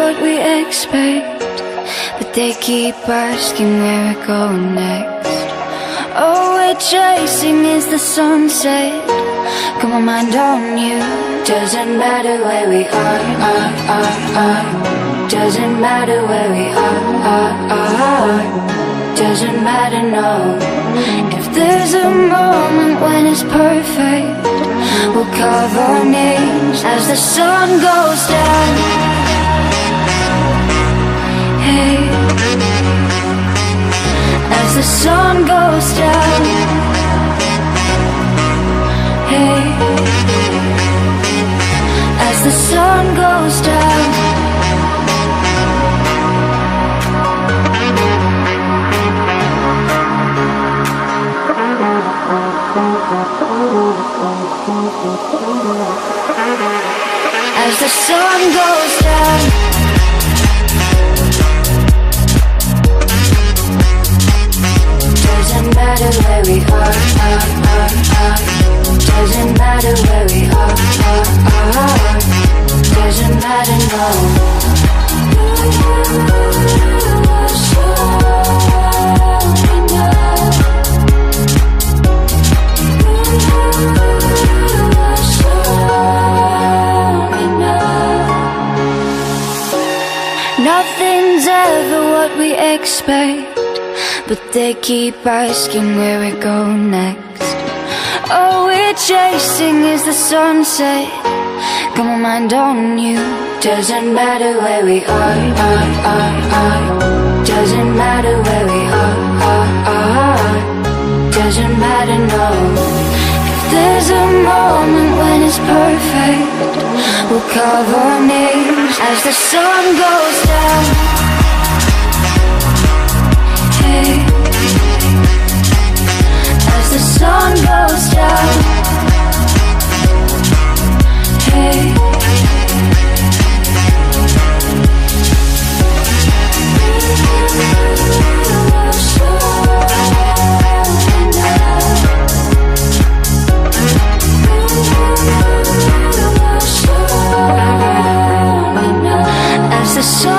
what we expect, but they keep asking where we're going next. All we're chasing is the sunset. Got my mind on you. Doesn't matter where we are. Doesn't matter where we are. Doesn't matter, no. If there's a moment when it's perfect, we'll carve our names as the sun goes down. Hey, as the sun goes down. Hey, as the sun goes down. As the sun goes down. Doesn't matter where we are. Doesn't matter where we are. Doesn't matter, no. Nothing's ever what we expect, but they keep asking where we go next. All we're chasing is the sunset. Got my mind on you. Doesn't matter where we are. Doesn't matter where we are. Doesn't matter, no. If there's a moment when it's perfect, we'll carve our names as the sun goes down. Hey, as the sun goes down. Hey, as the sun